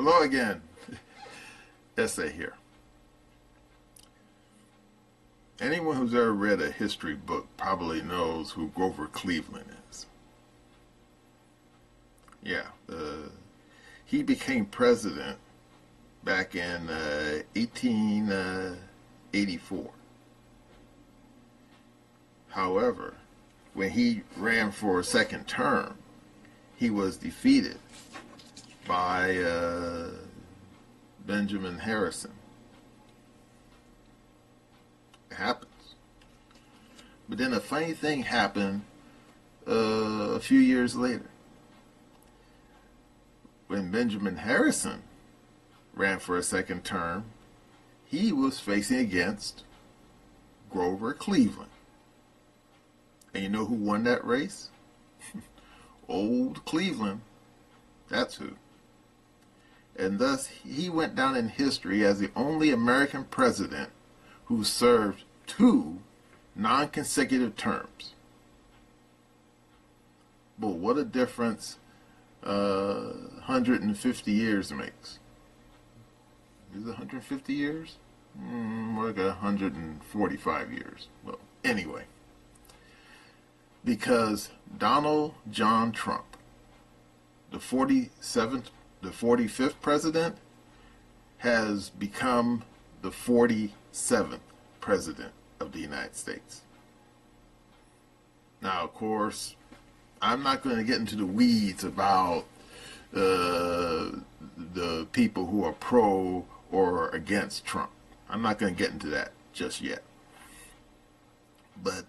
Hello again. Essay here. Anyone who's ever read a history book probably knows who Grover Cleveland is. Yeah, he became president back in 1884. However, when he ran for a second term, he was defeated by Benjamin Harrison. It happens. But then a funny thing happened a few years later. When Benjamin Harrison ran for a second term, he was facing against Grover Cleveland. And you know who won that race? Old Cleveland. That's who. And thus, he went down in history as the only American president who served 2 non-consecutive terms. But what a difference 150 years makes. Is it 150 years? More like 145 years. Well, anyway. Because Donald John Trump, the 45th president, has become the 47th president of the United States. Now, of course, I'm not going to get into the weeds about the people who are pro or against Trump. I'm not going to get into that just yet. But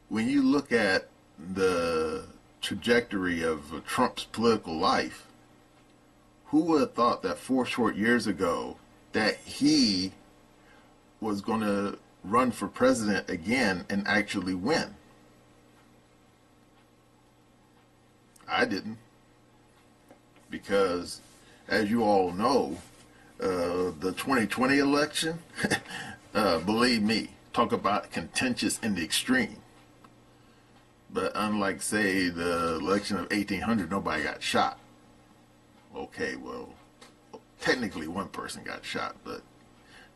when you look at the trajectory of Trump's political life, who would have thought that 4 short years ago that he was going to run for president again and actually win? I didn't. Because, as you all know, the 2020 election, believe me, talk about contentious in the extreme. But unlike, say, the election of 1800, nobody got shot. Okay, well, technically one person got shot, but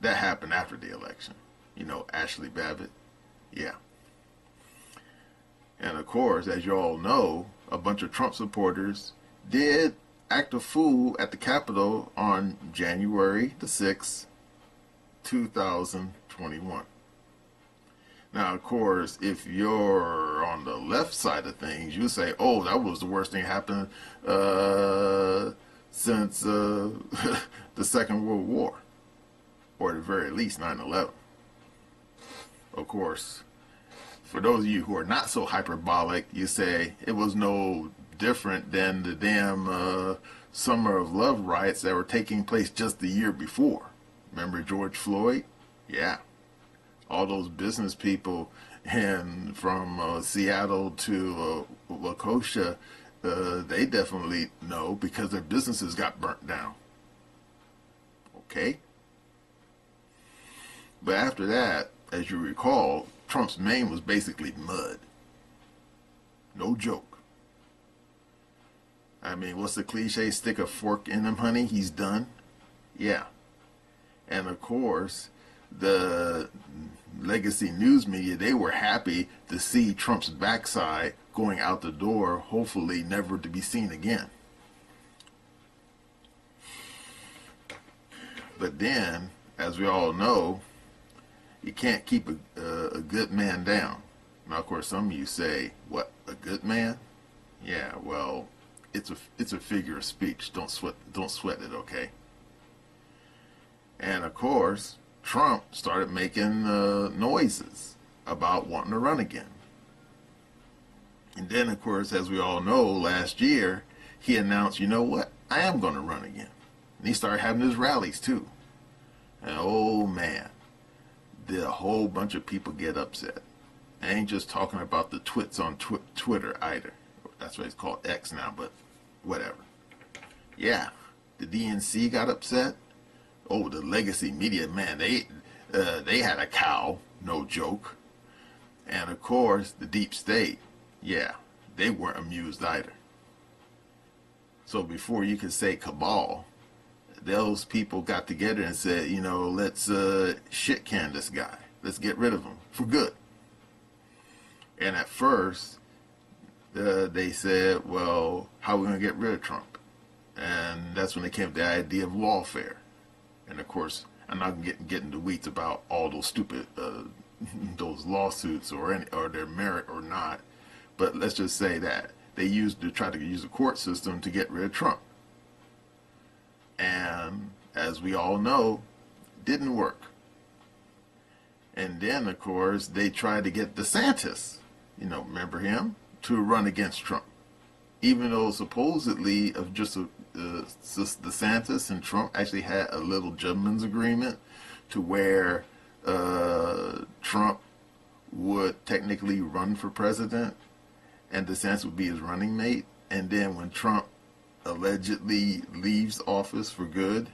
that happened after the election. You know, Ashley Babbitt. Yeah. And of course, as you all know, a bunch of Trump supporters did act a fool at the Capitol on January the 6th, 2021. Now, of course, if you're on the left side of things, you say, oh, that was the worst thing happened since the Second World War, or at the very least 9/11. Of course, for those of you who are not so hyperbolic, you say it was no different than the damn Summer of Love riots that were taking place just the year before. Remember George Floyd? Yeah. All those business people and from Seattle to Waukesha, they definitely know because their businesses got burnt down. Okay? But after that, as you recall, Trump's name was basically mud. No joke. I mean, what's the cliche? Stick a fork in him, honey, he's done. Yeah. And of course, the legacy news media, they were happy to see Trump's backside going out the door, hopefully never to be seen again. But then, as we all know, you can't keep a good man down. Now, of course, some of you say, what, a good man? Yeah, well, it's a figure of speech. Don't sweat it, okay? And of course, Trump started making noises about wanting to run again. And then, of course, as we all know, last year, he announced, you know what, I am going to run again. And he started having his rallies, too. And oh, man, did a whole bunch of people get upset. I ain't just talking about the twits on Twitter either. That's what it's called, X now, but whatever. Yeah, the DNC got upset. Oh, the legacy media, man, they had a cow, no joke. And of course, the deep state, yeah, they weren't amused either. So before you could say cabal, those people got together and said, you know, let's shit can this guy. Let's get rid of him for good. And at first, they said, well, how are we going to get rid of Trump? And that's when they came up with the idea of lawfare. And of course, I'm not going to get into weeds about all those stupid those lawsuits or their merit or not. But let's just say that they tried to use the court system to get rid of Trump. And as we all know, didn't work. And then, of course, they tried to get DeSantis, you know, remember him, to run against Trump. Even though supposedly of just DeSantis and Trump actually had a little gentleman's agreement to where Trump would technically run for president and DeSantis would be his running mate. And then when Trump allegedly leaves office for good,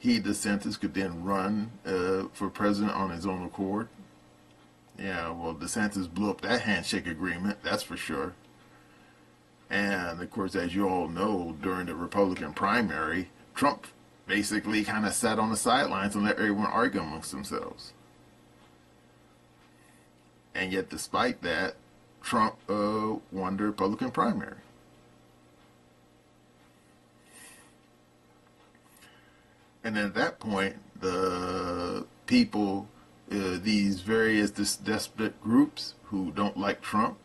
DeSantis could then run for president on his own accord. Yeah, well, DeSantis blew up that handshake agreement, that's for sure. And of course, as you all know, during the Republican primary, Trump basically kind of sat on the sidelines and let everyone argue amongst themselves. And yet, despite that, Trump won the Republican primary. And at that point, the people, these various desperate groups who don't like Trump,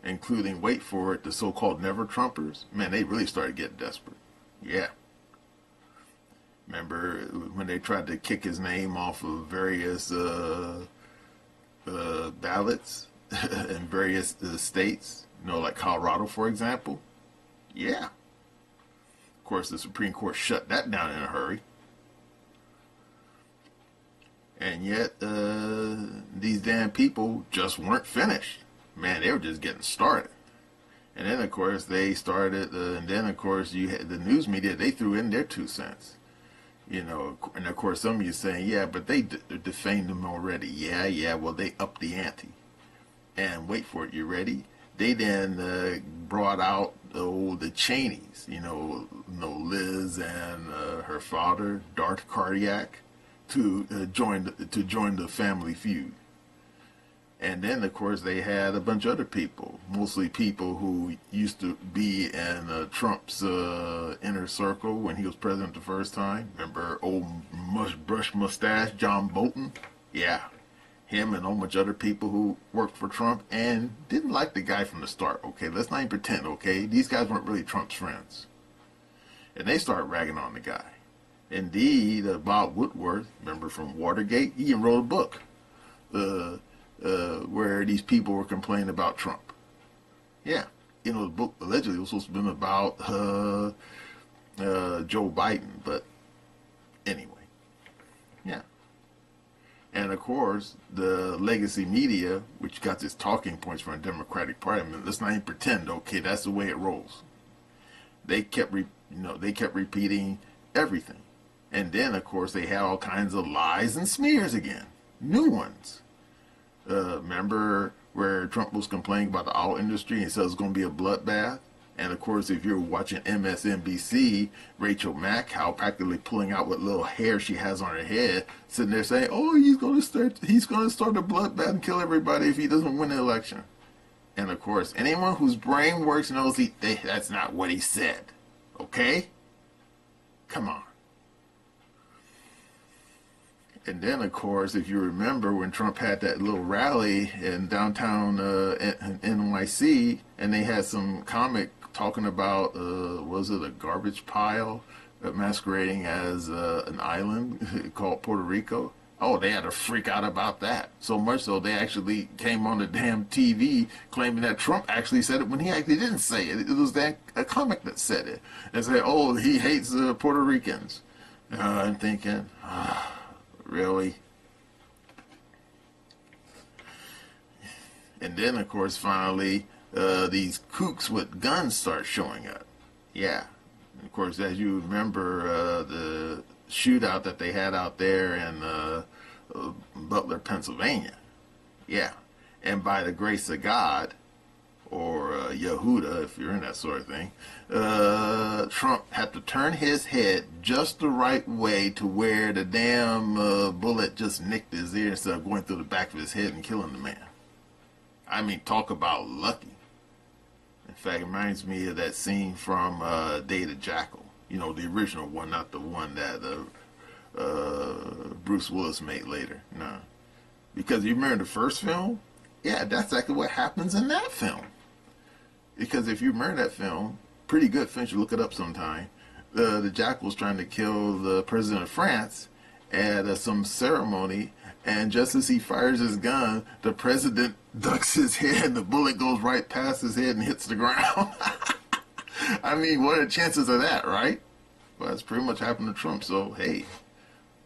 including, wait for it, the so-called never-Trumpers, man, they really started getting desperate. Yeah. Remember when they tried to kick his name off of various ballots in various states, you know, like Colorado, for example? Yeah. Of course, the Supreme Court shut that down in a hurry. And yet, these damn people just weren't finished. Man, they were just getting started. And then, of course, they started, and then, of course, you had the news media, they threw in their 2 cents. You know, and of course, some of you saying, yeah, but they defamed them already. Yeah, well, they upped the ante. And wait for it, you ready? They then brought out the Cheneys, you know, Liz and her father, Darth Cardiac, to join the family feud. And then, of course, they had a bunch of other people, mostly people who used to be in Trump's inner circle when he was president the first time. Remember old brush mustache John Bolton? Yeah, him and a whole bunch of other people who worked for Trump and didn't like the guy from the start. Okay, let's not even pretend, okay? These guys weren't really Trump's friends. And they started ragging on the guy. Indeed, Bob Woodward, remember from Watergate, he even wrote a book where these people were complaining about Trump. Yeah, you know, the book allegedly was supposed to have been about Joe Biden, but anyway, yeah. And of course, the legacy media, which got its talking points from the Democratic Party, I mean, let's not even pretend, okay, that's the way it rolls. They kept repeating everything. And then, of course, they had all kinds of lies and smears again. New ones. Remember where Trump was complaining about the auto industry and said it was going to be a bloodbath? And, of course, if you're watching MSNBC, Rachel Maddow practically pulling out what little hair she has on her head, sitting there saying, oh, he's going to start a bloodbath and kill everybody if he doesn't win the election. And, of course, anyone whose brain works knows that's not what he said. Okay? Come on. And then, of course, if you remember when Trump had that little rally in downtown NYC, and they had some comic talking about, was it a garbage pile masquerading as an island called Puerto Rico? Oh, they had to freak out about that. So much so they actually came on the damn TV claiming that Trump actually said it when he actually didn't say it. It was a comic that said it. And said, oh, he hates Puerto Ricans. I'm thinking, really? And then, of course, finally, these kooks with guns start showing up. Yeah. And of course, as you remember, the shootout that they had out there in Butler, Pennsylvania. Yeah. And by the grace of God, or Yehuda, if you're in that sort of thing, Trump had to turn his head just the right way to where the damn bullet just nicked his ear instead of going through the back of his head and killing the man. I mean, talk about lucky. In fact, it reminds me of that scene from Day the Jackal. You know, the original one, not the one that Bruce Willis made later. No. Because you remember the first film? Yeah, that's exactly what happens in that film. Because if you remember that film, pretty good film, you should look it up sometime. The Jackal's trying to kill the president of France at some ceremony, and just as he fires his gun, the president ducks his head, and the bullet goes right past his head and hits the ground. I mean, what are the chances of that, right? Well, that's pretty much happened to Trump, so hey,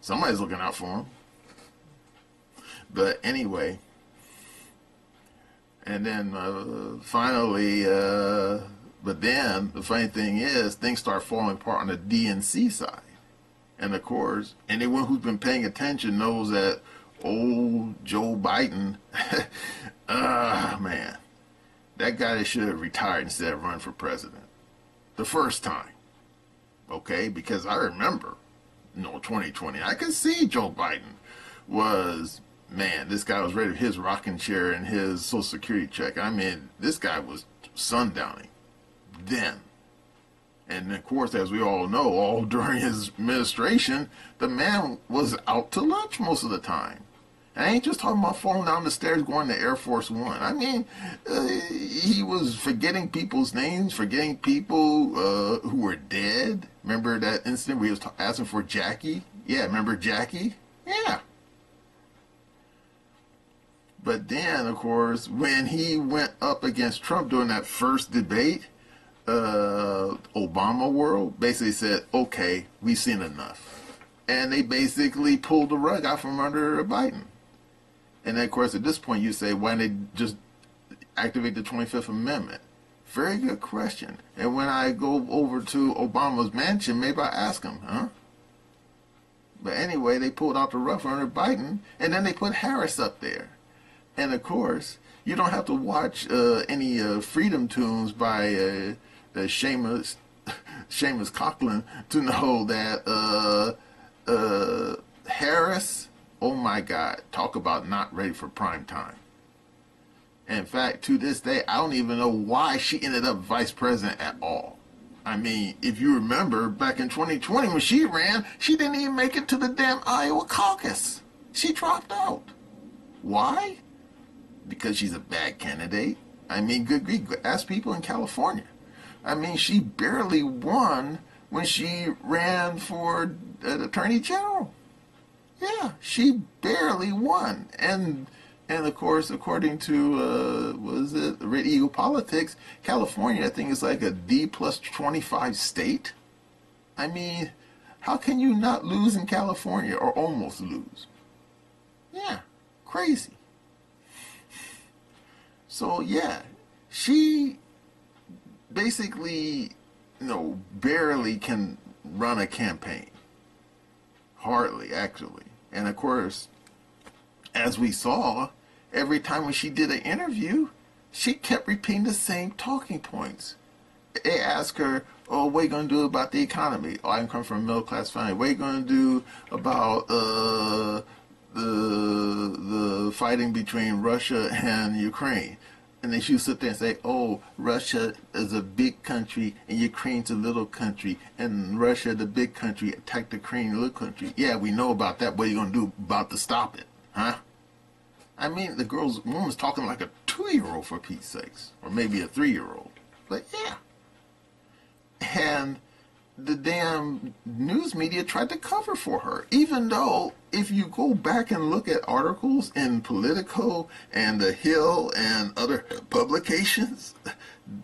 somebody's looking out for him. But anyway, and then finally, but then the funny thing is, things start falling apart on the DNC side. And of course, anyone who's been paying attention knows that old Joe Biden, man, that guy should have retired instead of running for president. The first time. Okay, because I remember, 2020, I could see Joe Biden was, man, this guy was ready for his rocking chair and his Social Security check. I mean, this guy was sundowning then. And of course, as we all know, all during his administration, the man was out to lunch most of the time. And I ain't just talking about falling down the stairs going to Air Force One. I mean, he was forgetting people's names, forgetting people who were dead. Remember that incident where he was asking for Jackie? Yeah, remember Jackie? Yeah. But then, of course, when he went up against Trump during that first debate, Obama world basically said, okay, we've seen enough. And they basically pulled the rug out from under Biden. And then, of course, at this point, you say, why didn't they just activate the 25th Amendment? Very good question. And when I go over to Obama's mansion, maybe I ask him, huh? But anyway, they pulled out the rug from under Biden, and then they put Harris up there. And, of course, you don't have to watch any Freedom Tunes by Seamus Coughlin to know that Harris, oh my God, talk about not ready for prime time. In fact, to this day, I don't even know why she ended up vice president at all. I mean, if you remember, back in 2020 when she ran, she didn't even make it to the damn Iowa caucus. She dropped out. Why? Because she's a bad candidate. I mean, good grief, ask people in California. I mean, she barely won when she ran for Attorney General. Yeah, she barely won. And of course, according to, was it Red Eagle Politics, California, I think, is like a D plus 25 state. I mean, how can you not lose in California or almost lose? Yeah, crazy. So, yeah, she basically, barely can run a campaign. Hardly, actually. And of course, as we saw, every time when she did an interview, she kept repeating the same talking points. They asked her, oh, what are you going to do about the economy? Oh, I come from a middle-class family. What are you going to do about the fighting between Russia and Ukraine? And then she would sit there and say, oh, Russia is a big country and Ukraine's a little country. And Russia, the big country, attacked Ukraine, the little country. Yeah, we know about that. What are you going to do about to stop it? Huh? I mean, the woman's talking like a 2-year-old for Pete's sakes. Or maybe a 3-year-old. But yeah. And the damn news media tried to cover for her. Even though, if you go back and look at articles in Politico and The Hill and other publications,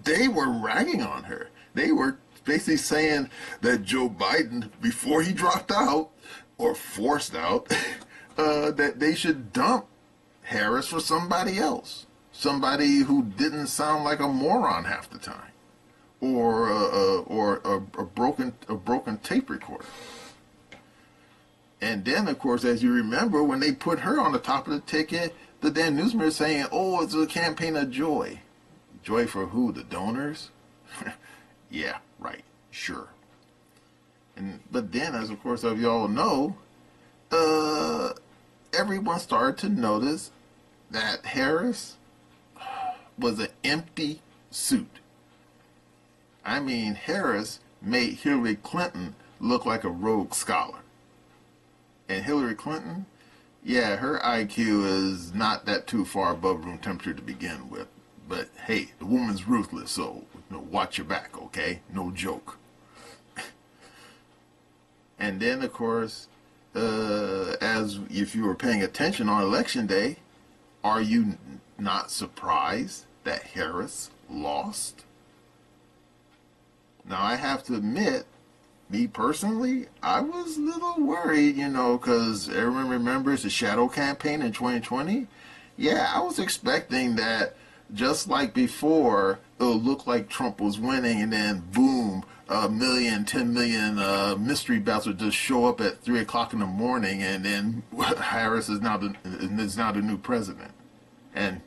they were ragging on her. They were basically saying that Joe Biden, before he dropped out, or forced out, that they should dump Harris for somebody else. Somebody who didn't sound like a moron half the time. Or a broken tape recorder. And then, of course, as you remember, when they put her on the top of the ticket, the damn newsman saying, oh, it's a campaign of joy. Joy for who? The donors? Yeah, right. Sure. But then, as of course, as you all know, everyone started to notice that Harris was an empty suit. I mean, Harris made Hillary Clinton look like a rogue scholar. And Hillary Clinton, yeah, her IQ is not that too far above room temperature to begin with. But hey, the woman's ruthless, so watch your back, okay? No joke. And then, of course, as if you were paying attention on Election Day, are you not surprised that Harris lost? Now, I have to admit, me personally, I was a little worried, because everyone remembers the shadow campaign in 2020. Yeah, I was expecting that just like before, it'll look like Trump was winning, and then boom, 1 million, 10 million mystery bats would just show up at 3 o'clock in the morning, and then Harris is now the new president. And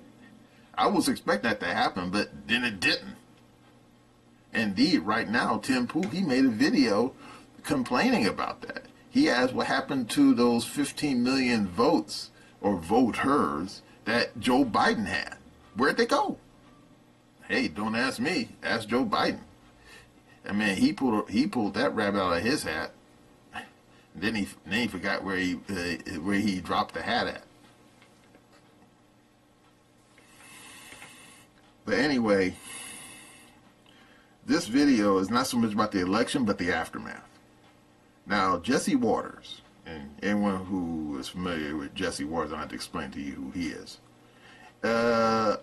I was expecting that to happen, but then it didn't. Indeed, right now, Tim Pool, he made a video complaining about that. He asked what happened to those 15 million votes or voters that Joe Biden had. Where'd they go? Hey, don't ask me. Ask Joe Biden. I mean, he pulled that rabbit out of his hat. Then he forgot where he dropped the hat at. But anyway, this video is not so much about the election, but the aftermath. Now, Jesse Waters, and anyone who is familiar with Jesse Waters, I have to explain to you who he is.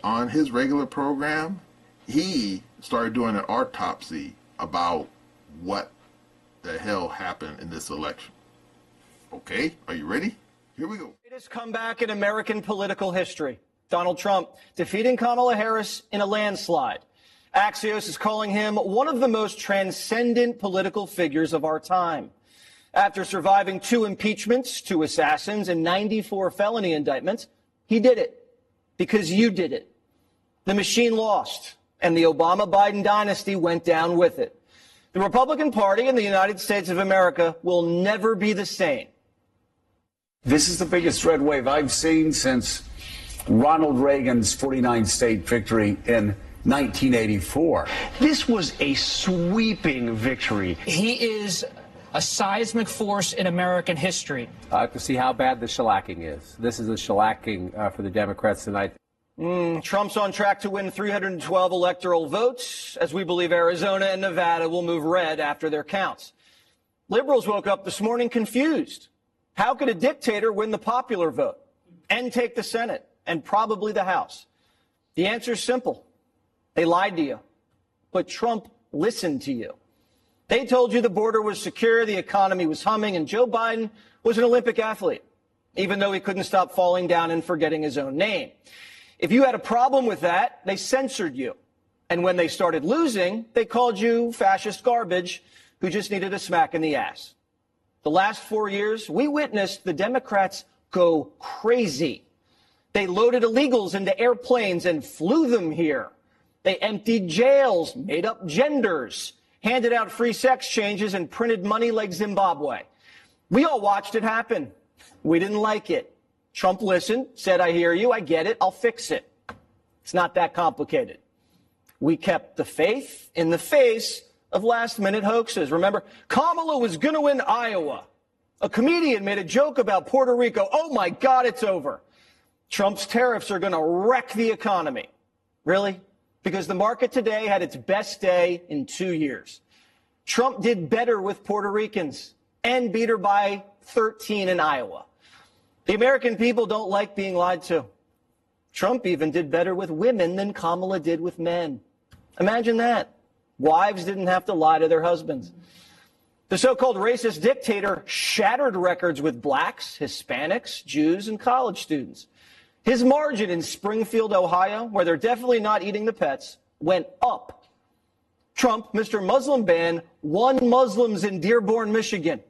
On his regular program, he started doing an autopsy about what the hell happened in this election. Okay, are you ready? Here we go. Greatest comeback in American political history. Donald Trump defeating Kamala Harris in a landslide. Axios is calling him one of the most transcendent political figures of our time. After surviving 2 impeachments, 2 assassins, and 94 felony indictments, he did it. Because you did it. The machine lost, and the Obama-Biden dynasty went down with it. The Republican Party in the United States of America will never be the same. This is the biggest red wave I've seen since Ronald Reagan's 49-state victory in 1984. This was a sweeping victory. He is a seismic force in American history. To see how bad the shellacking is. This is a shellacking for the Democrats tonight. Trump's on track to win 312 electoral votes, as we believe Arizona and Nevada will move red after their counts. Liberals woke up this morning confused. How could a dictator win the popular vote and take the Senate and probably the House? The answer is simple. They lied to you. But Trump listened to you. They told you the border was secure, the economy was humming, and Joe Biden was an Olympic athlete, even though he couldn't stop falling down and forgetting his own name. If you had a problem with that, they censored you. And when they started losing, they called you fascist garbage who just needed a smack in the ass. The last 4 years, we witnessed the Democrats go crazy. They loaded illegals into airplanes and flew them here. They emptied jails, made up genders, handed out free sex changes, and printed money like Zimbabwe. We all watched it happen. We didn't like it. Trump listened, said, I hear you, I get it, I'll fix it. It's not that complicated. We kept the faith in the face of last-minute hoaxes. Remember, Kamala was going to win Iowa. A comedian made a joke about Puerto Rico. Oh, my God, it's over. Trump's tariffs are going to wreck the economy. Really? Because the market today had its best day in 2 years. Trump did better with Puerto Ricans and beat her by 13 in Iowa. The American people don't like being lied to. Trump even did better with women than Kamala did with men. Imagine that. Wives didn't have to lie to their husbands. The so-called racist dictator shattered records with blacks, Hispanics, Jews, and college students. His margin in Springfield, Ohio, where they're definitely not eating the pets, went up. Trump, Mr. Muslim Ban, won Muslims in Dearborn, Michigan.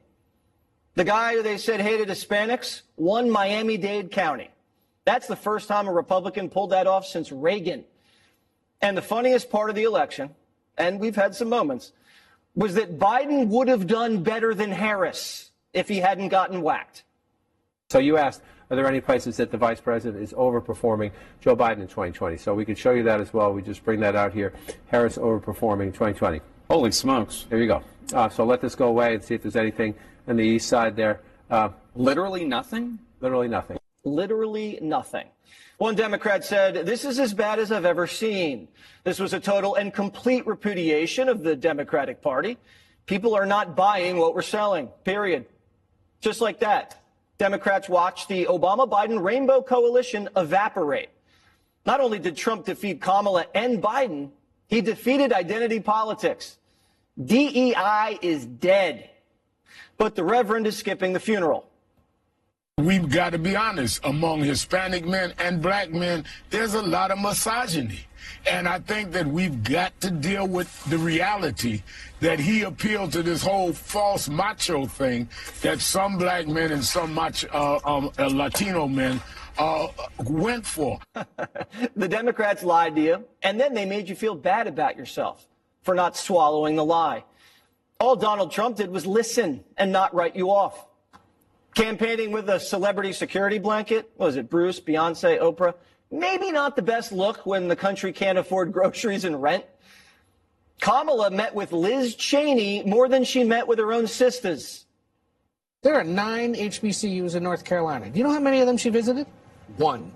The guy who they said hated Hispanics won Miami-Dade County. That's the first time a Republican pulled that off since Reagan. And the funniest part of the election, and we've had some moments, was that Biden would have done better than Harris if he hadn't gotten whacked. So you asked, are there any places that the vice president is overperforming Joe Biden in 2020? So we could show you that as well. We just bring that out here. Harris overperforming 2020. Holy smokes. There you go. So let this go away and see if there's anything on the east side there. Literally nothing? Literally nothing. Literally nothing. One Democrat said, "This is as bad as I've ever seen." This was a total and complete repudiation of the Democratic Party. People are not buying what we're selling, period. Just like that. Democrats watched the Obama-Biden rainbow coalition evaporate. Not only did Trump defeat Kamala and Biden, he defeated identity politics. DEI is dead. But the Reverend is skipping the funeral. We've got to be honest, among Hispanic men and black men, there's a lot of misogyny. And I think that we've got to deal with the reality that he appealed to this whole false macho thing that some black men and some Latino men went for. The Democrats lied to you, and then they made you feel bad about yourself for not swallowing the lie. All Donald Trump did was listen and not write you off. Campaigning with a celebrity security blanket, what was it, Bruce, Beyonce, Oprah? Maybe not the best look when the country can't afford groceries and rent. Kamala met with Liz Cheney more than she met with her own sisters. There are 9 HBCUs in North Carolina. Do you know how many of them she visited? 1.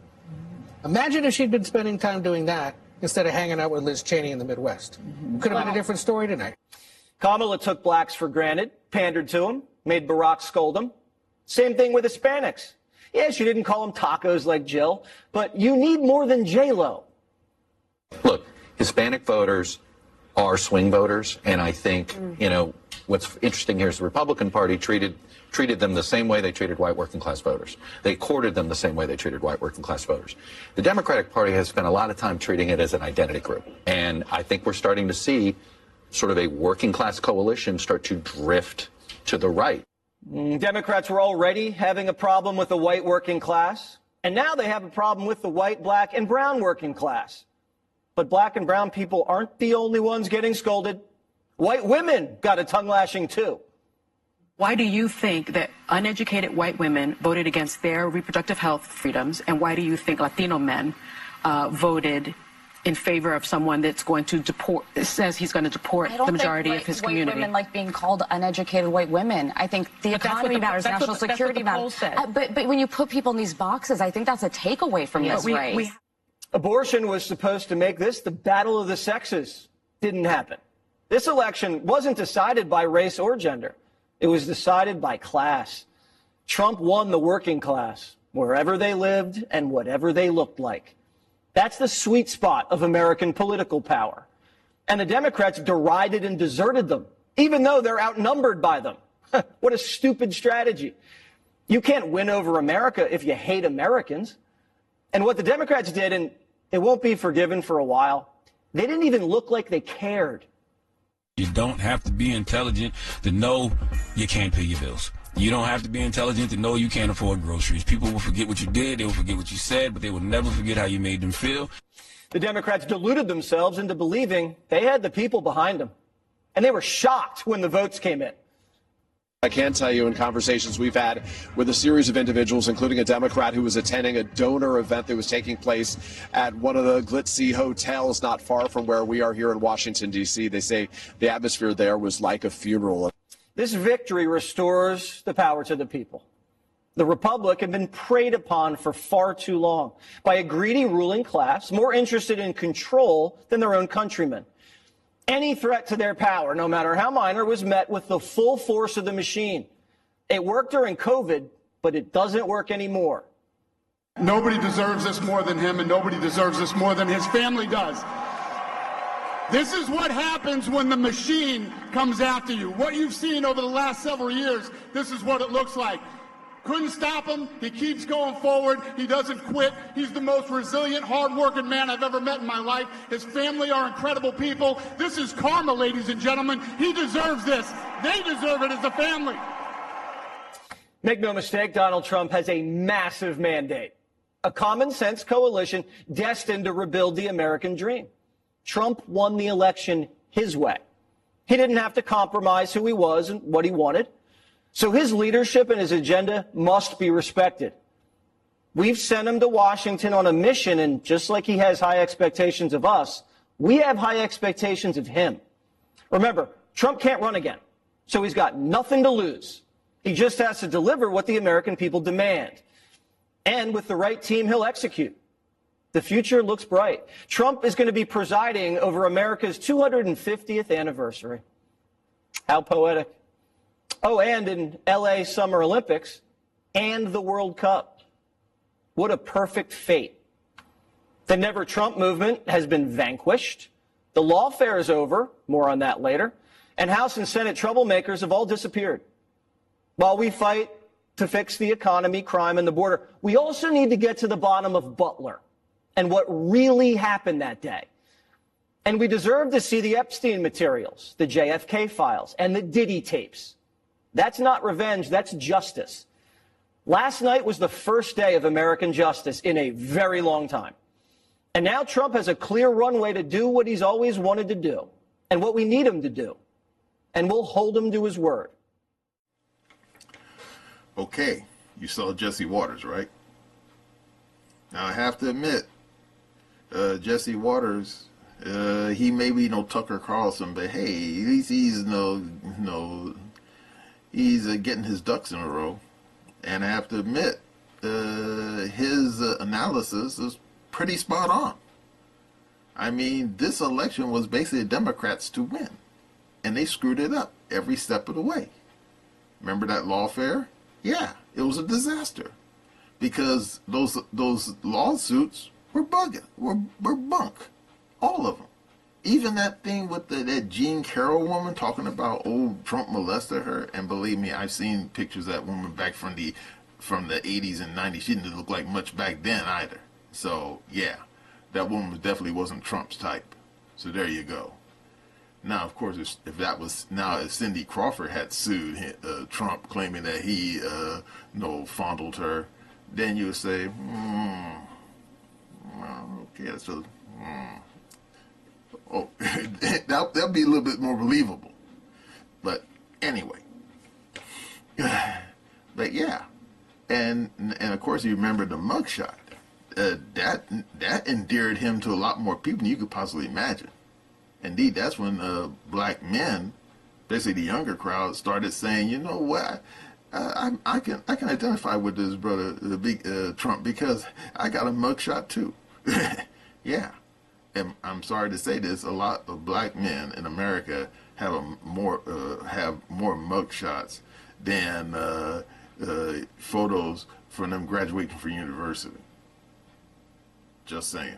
Imagine if she'd been spending time doing that instead of hanging out with Liz Cheney in the Midwest. Could have been a different story tonight. Kamala took blacks for granted, pandered to them, made Barack scold them. Same thing with Hispanics. Yeah, she didn't call them tacos like Jill, but you need more than J-Lo. Look, Hispanic voters are swing voters, and I think, you know, what's interesting here is the Republican Party treated them the same way they treated white working class voters. They courted them the same way they treated white working class voters. The Democratic Party has spent a lot of time treating it as an identity group, and I think we're starting to see sort of a working class coalition start to drift to the right. Democrats were already having a problem with the white working class, and now they have a problem with the white, black, and brown working class. But black and brown people aren't the only ones getting scolded. White women got a tongue lashing too. Why do you think that uneducated white women voted against their reproductive health freedoms, and why do you think Latino men voted in favor of someone that's going to deport, says he's going to deport the majority of his community? White women like being called uneducated white women. I think the economy matters, national security matters. But when you put people in these boxes, I think that's a takeaway from this race. Abortion was supposed to make this the battle of the sexes. Didn't happen. This election wasn't decided by race or gender. It was decided by class. Trump won the working class, wherever they lived and whatever they looked like. That's the sweet spot of American political power. And the Democrats derided and deserted them, even though they're outnumbered by them. What a stupid strategy. You can't win over America if you hate Americans. And what the Democrats did, and it won't be forgiven for a while, they didn't even look like they cared. You don't have to be intelligent to know you can't pay your bills. You don't have to be intelligent to know you can't afford groceries. People will forget what you did, they will forget what you said, but they will never forget how you made them feel. The Democrats deluded themselves into believing they had the people behind them. And they were shocked when the votes came in. I can tell you in conversations we've had with a series of individuals, including a Democrat who was attending a donor event that was taking place at one of the glitzy hotels not far from where we are here in Washington, D.C. They say the atmosphere there was like a funeral. This victory restores the power to the people. The Republic had been preyed upon for far too long by a greedy ruling class more interested in control than their own countrymen. Any threat to their power, no matter how minor, was met with the full force of the machine. It worked during COVID, but it doesn't work anymore. Nobody deserves this more than him, and nobody deserves this more than his family does. This is what happens when the machine comes after you. What you've seen over the last several years, this is what it looks like. Couldn't stop him. He keeps going forward. He doesn't quit. He's the most resilient, hard-working man I've ever met in my life. His family are incredible people. This is karma, ladies and gentlemen. He deserves this. They deserve it as a family. Make no mistake, Donald Trump has a massive mandate, a common-sense coalition destined to rebuild the American dream. Trump won the election his way. He didn't have to compromise who he was and what he wanted. So his leadership and his agenda must be respected. We've sent him to Washington on a mission, and just like he has high expectations of us, we have high expectations of him. Remember, Trump can't run again, so he's got nothing to lose. He just has to deliver what the American people demand. And with the right team, he'll execute. The future looks bright. Trump is going to be presiding over America's 250th anniversary. How poetic. Oh, and in LA Summer Olympics and the World Cup. What a perfect fate. The Never Trump movement has been vanquished. The lawfare is over. More on that later. And House and Senate troublemakers have all disappeared. While we fight to fix the economy, crime, and the border, we also need to get to the bottom of Butler and what really happened that day. And we deserve to see the Epstein materials, the JFK files, and the Diddy tapes. That's not revenge, that's justice. Last night was the first day of American justice in a very long time. And now Trump has a clear runway to do what he's always wanted to do and what we need him to do. And we'll hold him to his word. Okay, you saw Jesse Waters, right? Now, I have to admit, Jesse Waters, he may be no Tucker Carlson, but hey, at least he's he's getting his ducks in a row. And I have to admit, his analysis is pretty spot on. I mean, this election was basically Democrats to win, and they screwed it up every step of the way. Remember that lawfare? Yeah, it was a disaster because those lawsuits were bunk, all of them. Even that thing with that Jean Carroll woman talking about Trump molested her, and believe me, I've seen pictures of that woman back from the 80s and 90s. She didn't look like much back then either. So yeah, that woman definitely wasn't Trump's type. So there you go. Now, of course, if Cindy Crawford had sued Trump, claiming that he fondled her, then you would say, okay, so, that'll be a little bit more believable. But anyway, but yeah, and of course, you remember the mugshot. That endeared him to a lot more people than you could possibly imagine. Indeed, that's when black men, basically the younger crowd, started saying, you know what, I can identify with this brother, the big Trump, because I got a mugshot too. Yeah, and I'm sorry to say this, a lot of black men in America have more mugshots than photos from them graduating from university. Just saying.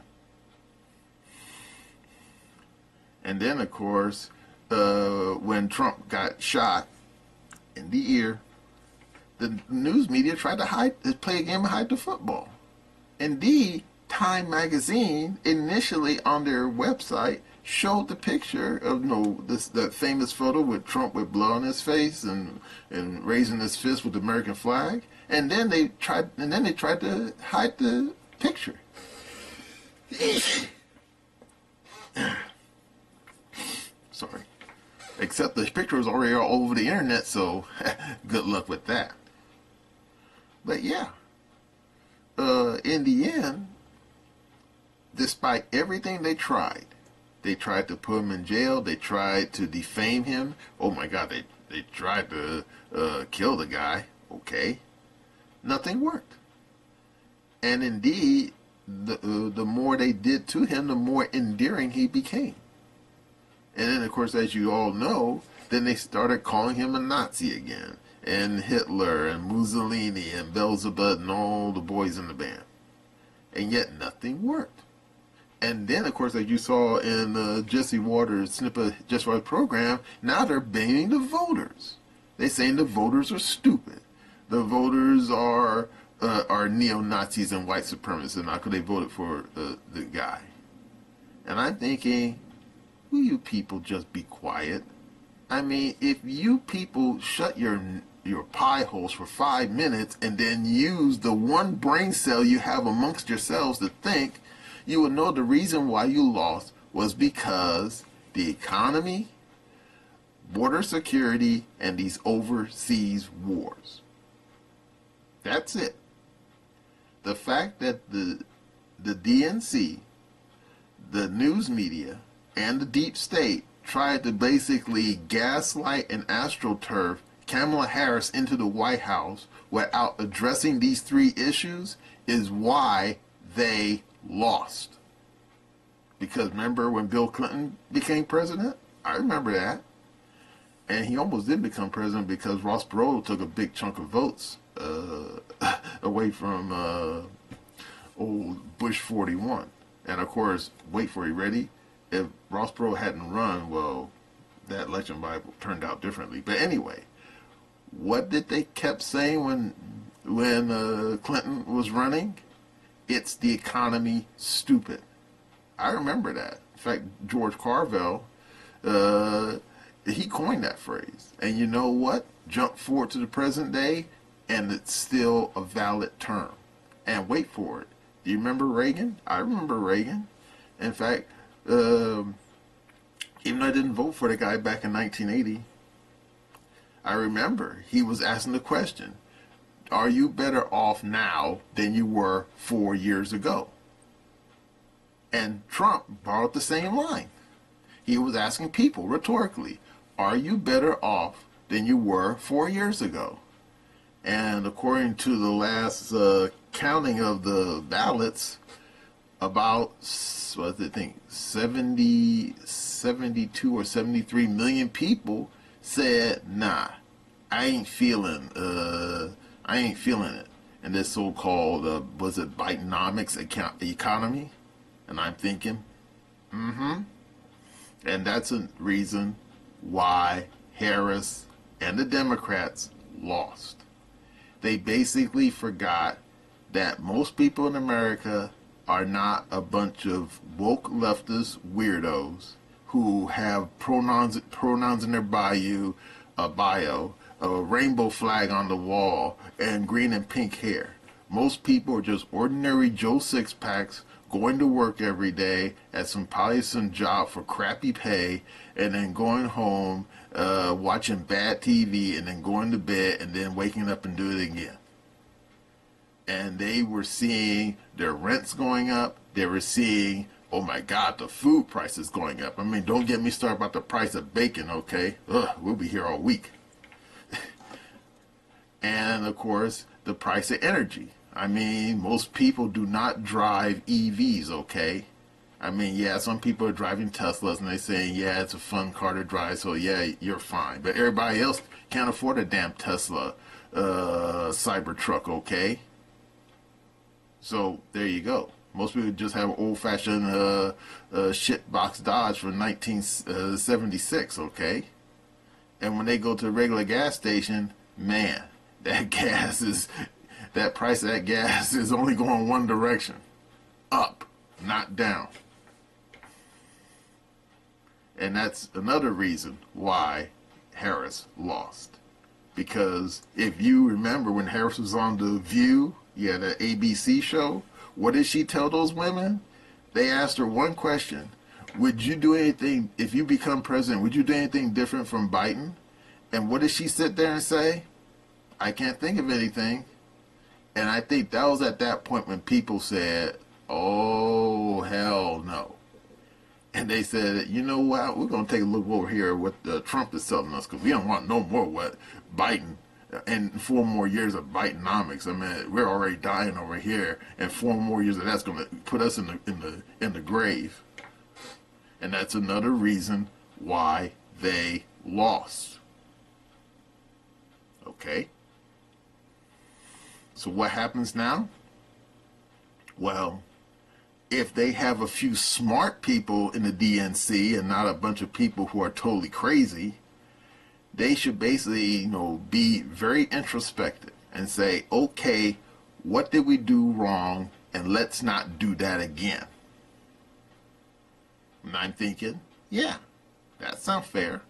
And then, of course, when Trump got shot in the ear, the news media tried to play a game of hide the football. Indeed, Time magazine initially on their website showed the picture of that famous photo with Trump with blood on his face and raising his fist with the American flag, and then they tried to hide the picture. Sorry. Except the picture was already all over the internet, so good luck with that. But yeah, in the end, despite everything they tried to put him in jail, they tried to defame him. Oh my God, they tried to kill the guy. Okay. Nothing worked. And indeed, the more they did to him, the more endearing he became. And then, of course, as you all know, then they started calling him a Nazi again, and Hitler, and Mussolini, and Beelzebub, and all the boys in the band. And yet nothing worked. And then, of course, as you saw in Jesse Waters' snippet Just Right program, now they're blaming the voters. They're saying the voters are stupid. The voters are neo-Nazis and white supremacists, and not because they voted for the guy. And I'm thinking, will you people just be quiet? I mean, if you people shut your pie holes for 5 minutes and then use the one brain cell you have amongst yourselves to think, you will know the reason why you lost was because the economy, border security, and these overseas wars. That's it. The fact that the DNC, the news media, and the deep state tried to basically gaslight and astroturf Kamala Harris into the White House without addressing these three issues is why they lost. Because remember when Bill Clinton became president? I remember that. And he almost did become president because Ross Perot took a big chunk of votes away from old Bush 41. And of course, wait for it, ready? If Ross Perot hadn't run, well, that election Bible turned out differently. But anyway, what did they kept saying when Clinton was running? It's the economy, stupid. I remember that. In fact, George Carvel, he coined that phrase. And you know what? Jump forward to the present day, and it's still a valid term. And wait for it. Do you remember Reagan? I remember Reagan. In fact, even though I didn't vote for the guy back in 1980, I remember he was asking the question, are you better off now than you were 4 years ago? And Trump borrowed the same line. He was asking people rhetorically, are you better off than you were 4 years ago? And according to the last counting of the ballots, about, what did I think, 72 or 73 million people said, nah, I ain't feeling it. And this so-called, was it Bidenomics economy? And I'm thinking, and that's a reason why Harris and the Democrats lost. They basically forgot that most people in America are not a bunch of woke leftist weirdos who have pronouns in their bio, a rainbow flag on the wall, and green and pink hair. Most people are just ordinary Joe Six-Packs going to work every day at probably some job for crappy pay, and then going home, watching bad TV, and then going to bed, and then waking up and do it again. And they were seeing their rents going up. They were seeing, oh my God, the food price is going up. I mean, don't get me started about the price of bacon, okay? Ugh, we'll be here all week. And of course, the price of energy. I mean, most people do not drive EVs, okay? I mean, yeah, some people are driving Teslas and they're saying, yeah, it's a fun car to drive, so yeah, you're fine. But everybody else can't afford a damn Tesla Cybertruck, okay? So there you go. Most people just have an old-fashioned shitbox Dodge from 1976, okay? And when they go to a regular gas station, man, that price of that gas is only going one direction. Up, not down. And that's another reason why Harris lost. Because if you remember when Harris was on The View, yeah, the ABC show, what did she tell those women? They asked her one question. Would you do anything, if you become president, would you do anything different from Biden? And what did she sit there and say? I can't think of anything. And I think that was at that point when people said, oh, hell no. And they said, you know what, we're going to take a look over here what Trump is telling us, because we don't want no more what Biden, and 4 more years of Bidenomics. I mean, we're already dying over here, and 4 more years of that's going to put us in the grave. And that's another reason why they lost. Okay? So what happens now? Well, if they have a few smart people in the DNC and not a bunch of people who are totally crazy, they should basically, be very introspective and say, okay, what did we do wrong, and let's not do that again. And I'm thinking, yeah, that sounds fair.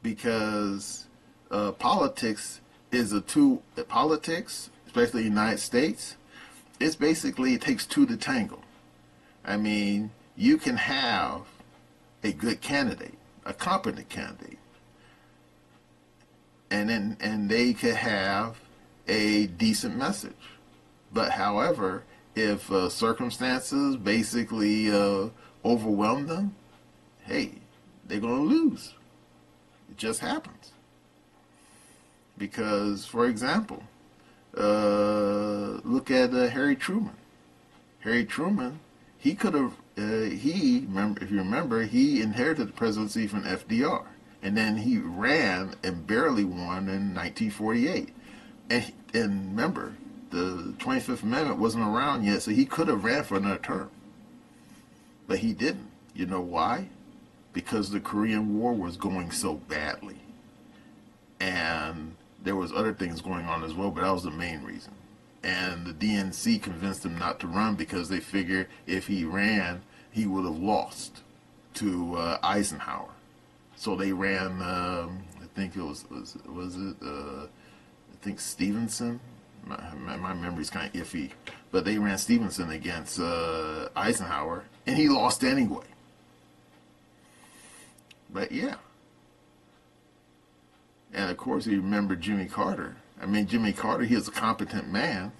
Because politics is a tool. Politics, especially the United States, it takes two to tango. I mean, you can have a good candidate, a competent candidate, and they could have a decent message. But however, if circumstances basically overwhelm them, hey, they're going to lose. It just happens. Because, for example, look at Harry Truman. Harry Truman, he could have, if you remember, he inherited the presidency from FDR. And then he ran and barely won in 1948. And remember, the 25th Amendment wasn't around yet, so he could have ran for another term. But he didn't. You know why? Because the Korean War was going so badly. And there was other things going on as well, but that was the main reason. And the DNC convinced him not to run because they figured if he ran, he would have lost to Eisenhower. So they ran, I think it was I think Stevenson. My memory's kind of iffy, but they ran Stevenson against Eisenhower, and he lost anyway. But yeah. And of course, you remember Jimmy Carter. I mean, Jimmy Carter, he was a competent man,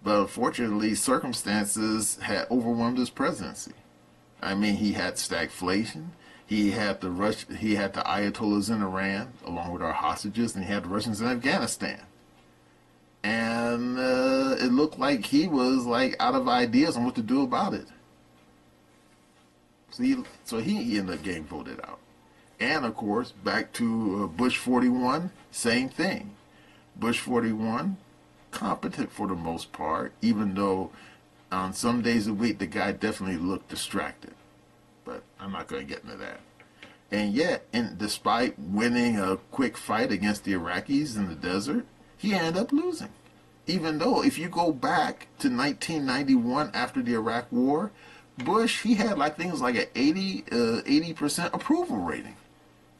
but unfortunately, circumstances had overwhelmed his presidency. I mean, he had stagflation. He had the Ayatollahs in Iran, along with our hostages, and he had the Russians in Afghanistan. And it looked like he was like out of ideas on what to do about it. So he ended up getting voted out. And of course, back to Bush 41, same thing. Bush 41, competent for the most part, even though on some days a week the guy definitely looked distracted. But I'm not going to get into that. And yet, despite winning a quick fight against the Iraqis in the desert, he ended up losing. Even though, if you go back to 1991 after the Iraq War, Bush, he had like things like an 80% approval rating.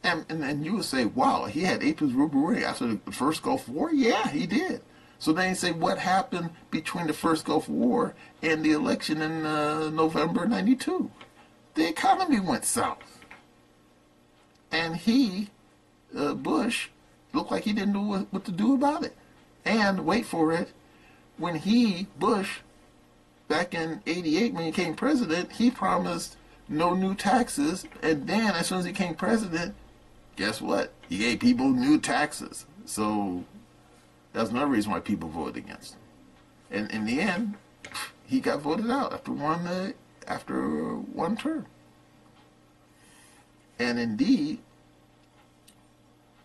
And you would say, wow, he had 80% approval rating after the first Gulf War? Yeah, he did. So then you say, what happened between the first Gulf War and the election in November 92? The economy went south. And Bush, looked like he didn't know what to do about it. And wait for it, when Bush, back in 88 when he became president, he promised no new taxes. And then as soon as he became president, guess what? He gave people new taxes. So that's another reason why people voted against him. And in the end, he got voted out after one term. And indeed,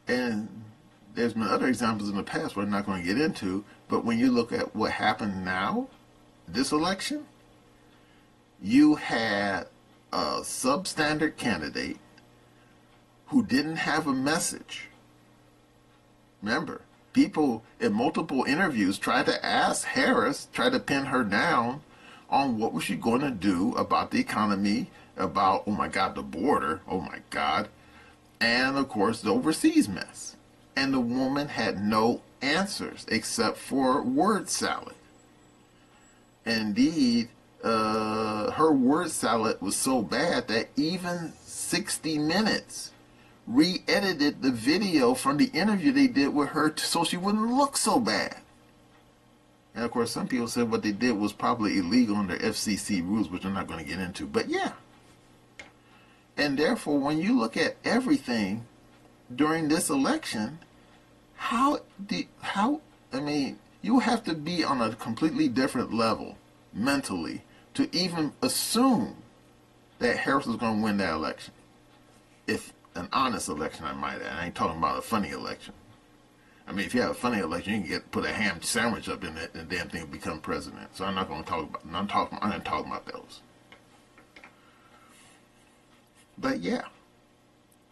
and there's been other examples in the past we're not going to get into, but when you look at what happened now, this election, you had a substandard candidate who didn't have a message. Remember, people in multiple interviews tried to ask Harris, tried to pin her down on what was she going to do about the economy, about, oh my God, the border, oh my God, and of course the overseas mess. And the woman had no answers except for word salad. Indeed, her word salad was so bad that even 60 Minutes re-edited the video from the interview they did with her so she wouldn't look so bad. And of course, some people said what they did was probably illegal under FCC rules, which I'm not going to get into. But yeah. And therefore, when you look at everything during this election, you have to be on a completely different level mentally to even assume that Harris was going to win that election. If an honest election, I might add. I ain't talking about a funny election. I mean, if you have a funny election, you can put a ham sandwich up in it and the damn thing will become president. So I'm not going to talk about, I'm not talking about those. But yeah,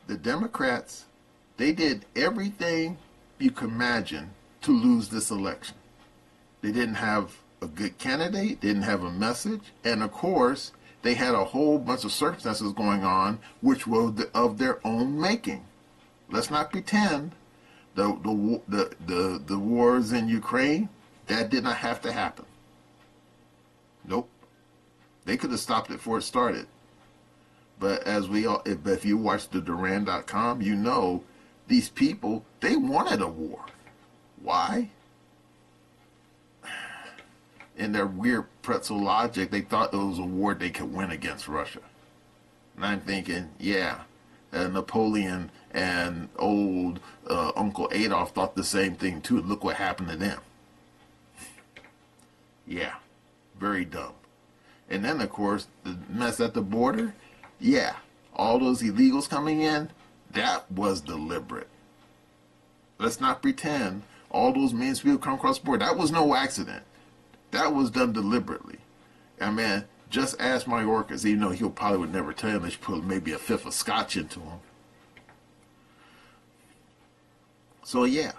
the Democrats, they did everything you could imagine to lose this election. They didn't have a good candidate, didn't have a message, and of course, they had a whole bunch of circumstances going on which were of their own making. Let's not pretend the wars in Ukraine, that did not have to happen. Nope. They could have stopped it before it started. But as we all, if you watch the Duran.com, you know these people, they wanted a war. Why? In their weird pretzel logic, they thought it was a war they could win against Russia. And I'm thinking, yeah, Napoleon and old Uncle Adolf thought the same thing too. Look what happened to them. Yeah, very dumb. And then, of course, the mess at the border, yeah, all those illegals coming in, that was deliberate. Let's not pretend all those millions of people come across the border. That was no accident. That was done deliberately. I mean, just ask Mayorkas, even though he'll probably would never tell you unless you put maybe a fifth of scotch into him. So yeah,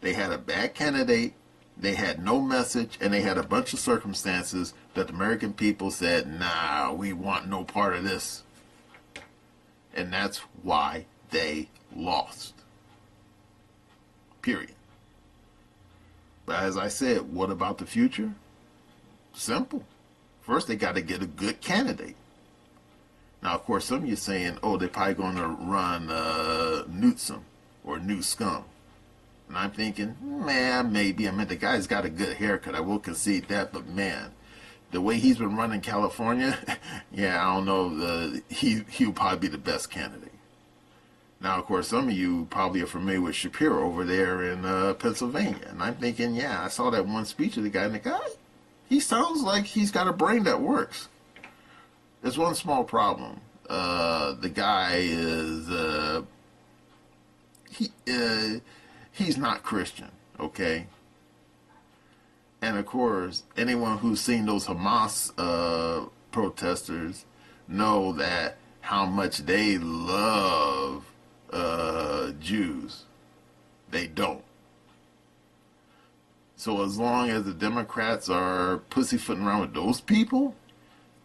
they had a bad candidate, they had no message, and they had a bunch of circumstances that the American people said, nah, we want no part of this. And that's why they lost. Period. But as I said, what about the future? Simple. First, they got to get a good candidate. Now, of course, some of you are saying, oh, they're probably going to run Newsom or New Scum. And I'm thinking, man, maybe. I mean, the guy's got a good haircut. I will concede that. But, man, the way he's been running California, yeah, I don't know. He'll probably be the best candidate. Now, of course, some of you probably are familiar with Shapiro over there in Pennsylvania. And I'm thinking, yeah, I saw that one speech of the guy, and the guy, he sounds like he's got a brain that works. There's one small problem. The guy is, he's not Christian, okay? And, of course, anyone who's seen those Hamas protesters know that how much they love Jews. They don't. So as long as the Democrats are pussyfooting around with those people,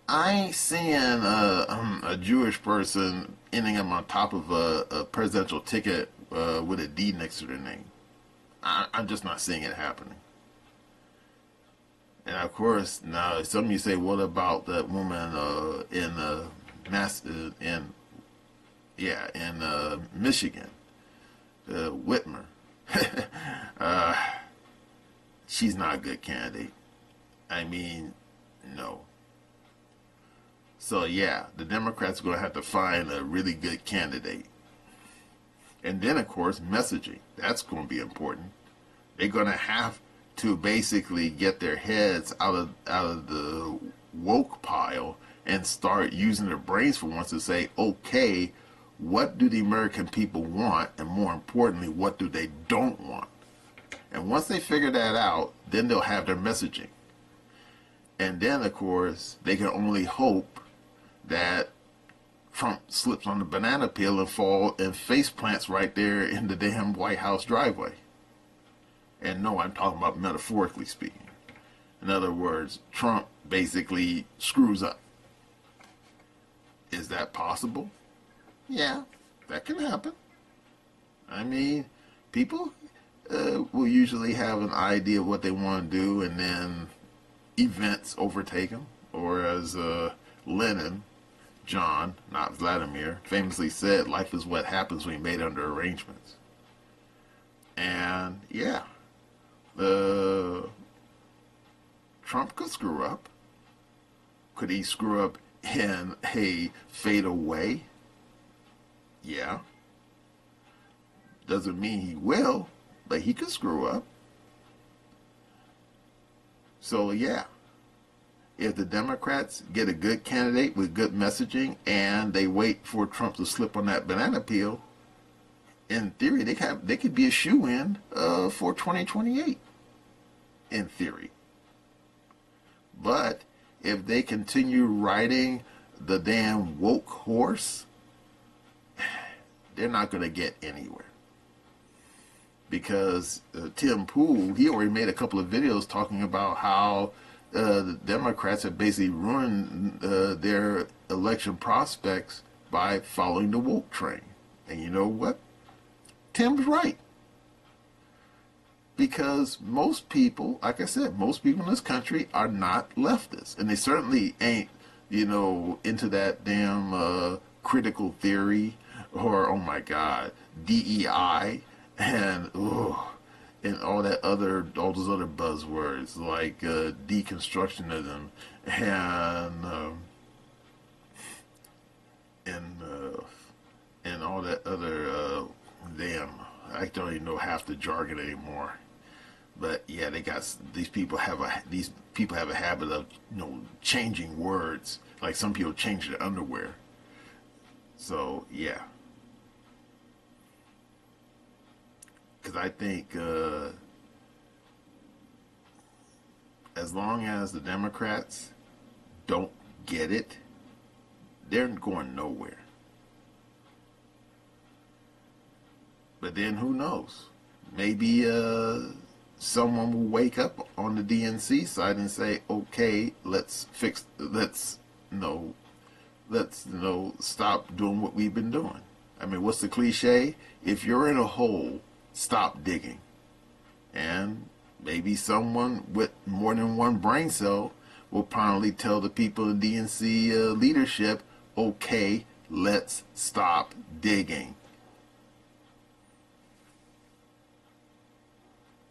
I ain't seeing a Jewish person ending up on top of a presidential ticket with a D next to their name. I'm just not seeing it happening. And of course, now some of you say, what about that woman in Michigan, Whitmer? She's not a good candidate. I mean, no. So yeah, the Democrats are going to have to find a really good candidate. And then, of course, messaging. That's going to be important. They're going to have to basically get their heads out of the woke pile and start using their brains for once to say, okay, what do the American people want? And more importantly, what do they don't want? And once they figure that out, then they'll have their messaging. And then, of course, they can only hope that Trump slips on the banana peel and fall and face plants right there in the damn White House driveway. And no, I'm talking about metaphorically speaking. In other words, Trump basically screws up. Is that possible? Yeah, that can happen. I mean, people will usually have an idea of what they want to do, and then events overtake them. Or as Lenin, John, not Vladimir, famously said, life is what happens when you made under arrangements. And yeah, Trump could screw up. Could he screw up in a fatal way? Yeah. Doesn't mean he will, but he could screw up. So yeah, if the Democrats get a good candidate with good messaging and they wait for Trump to slip on that banana peel, in theory, they could be a shoo-in for 2028. In theory. But if they continue riding the damn woke horse, they're not going to get anywhere. Because Tim Pool, he already made a couple of videos talking about how the Democrats have basically ruined their election prospects by following the woke train. And you know what? Tim's right. Because most people, like I said, most people in this country are not leftists. And they certainly ain't into that damn critical theory, or, oh my God, DEI, and and all those other buzzwords like deconstructionism and all that other damn, I don't even know half the jargon anymore. But yeah, these people have a habit of changing words, like some people change their underwear. So yeah, because I think as long as the Democrats don't get it, they're going nowhere. But then who knows? Maybe someone will wake up on the DNC side and say, okay, let's stop doing what we've been doing. I mean, what's the cliche? If you're in a hole, stop digging. And maybe someone with more than one brain cell will probably tell the people of the DNC leadership, okay, let's stop digging.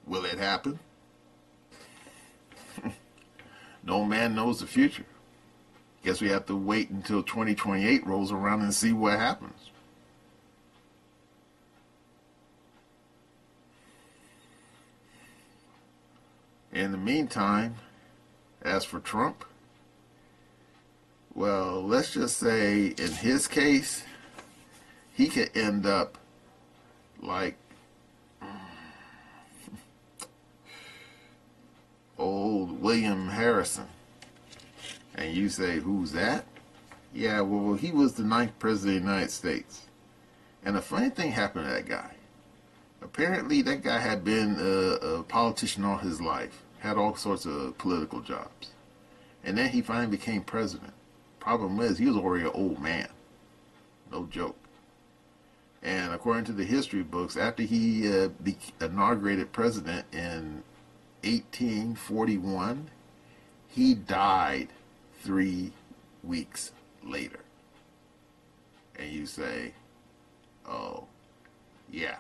Will it happen? No man knows the future. Guess we have to wait until 2028 rolls around and see what happens. In the meantime, as for Trump, well, let's just say in his case, he could end up like old William Harrison. And you say, who's that? Yeah, well, he was the 9th president of the United States. And a funny thing happened to that guy. Apparently, that guy had been a politician all his life, had all sorts of political jobs. And then he finally became president. Problem is, he was already an old man. No joke. And according to the history books, after he inaugurated president in 1841, he died 3 weeks later. And you say, oh, yeah.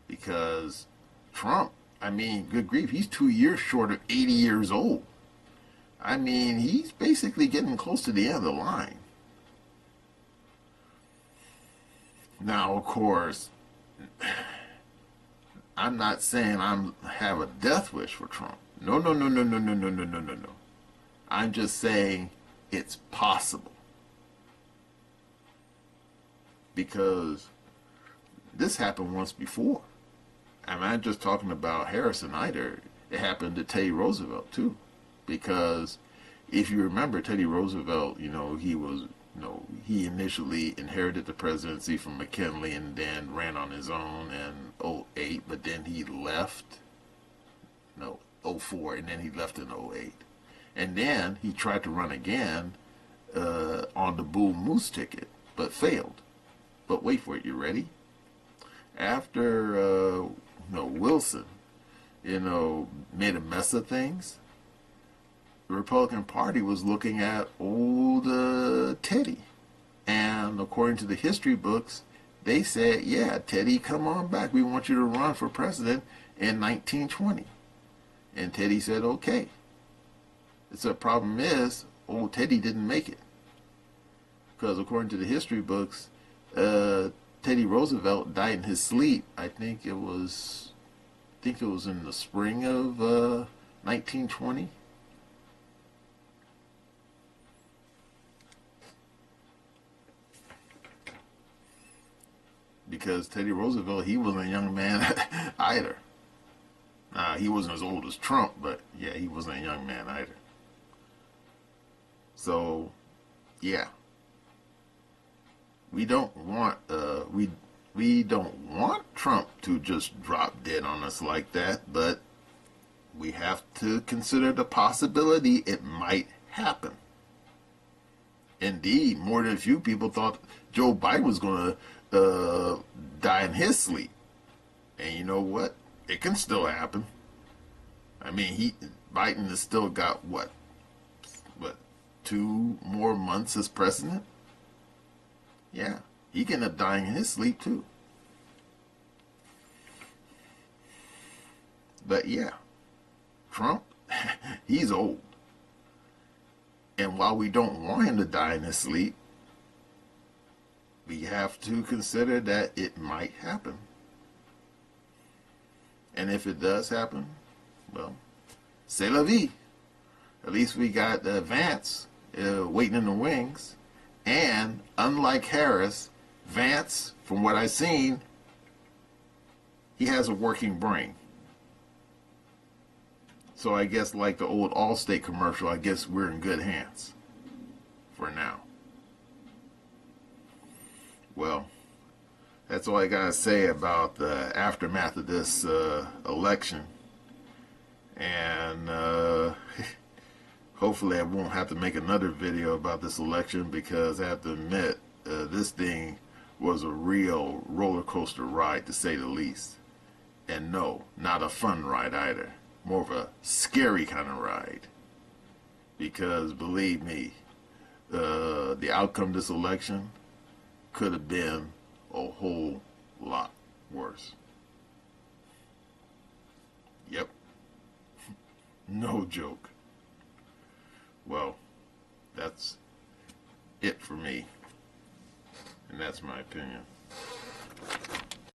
Because Trump, I mean, good grief, he's 2 years short of 80 years old. I mean, he's basically getting close to the end of the line. Now, of course, I'm not saying I have a death wish for Trump. No. I'm just saying it's possible. Because this happened once before. I'm not just talking about Harrison either. It happened to Teddy Roosevelt too. Because if you remember, Teddy Roosevelt, he initially inherited the presidency from McKinley and then ran on his own in 2008, but then he left, 2004, and then he left in 2008. And then he tried to run again on the Bull Moose ticket, but failed. But wait for it, you ready? After Wilson, made a mess of things, the Republican Party was looking at old Teddy. And according to the history books, they said, yeah, Teddy, come on back. We want you to run for president in 1920. And Teddy said, okay. The problem is, old Teddy didn't make it. Because according to the history books, Teddy Roosevelt died in his sleep. I think it was in the spring of 1920. Because Teddy Roosevelt, he wasn't a young man either. He wasn't as old as Trump, but yeah, he wasn't a young man either. So, yeah, we don't want we don't want Trump to just drop dead on us like that, but we have to consider the possibility it might happen. Indeed, more than a few people thought Joe Biden was going to die in his sleep. And you know what? It can still happen. I mean, Biden has still got what 2 more months as president, yeah, he can end up dying in his sleep too. But yeah, Trump, he's old. And while we don't want him to die in his sleep, we have to consider that it might happen. And if it does happen, well, c'est la vie. At least we got Vance waiting in the wings. And unlike Harris, Vance, from what I've seen, he has a working brain. So I guess like the old Allstate commercial, I guess we're in good hands for now. Well, that's all I got to say about the aftermath of this election. And hopefully I won't have to make another video about this election, because I have to admit, this thing was a real roller coaster ride, to say the least. And no, not a fun ride either. More of a scary kind of ride. Because believe me, the outcome of this election could have been a whole lot worse. Yep. No joke. Well, that's it for me. And that's my opinion.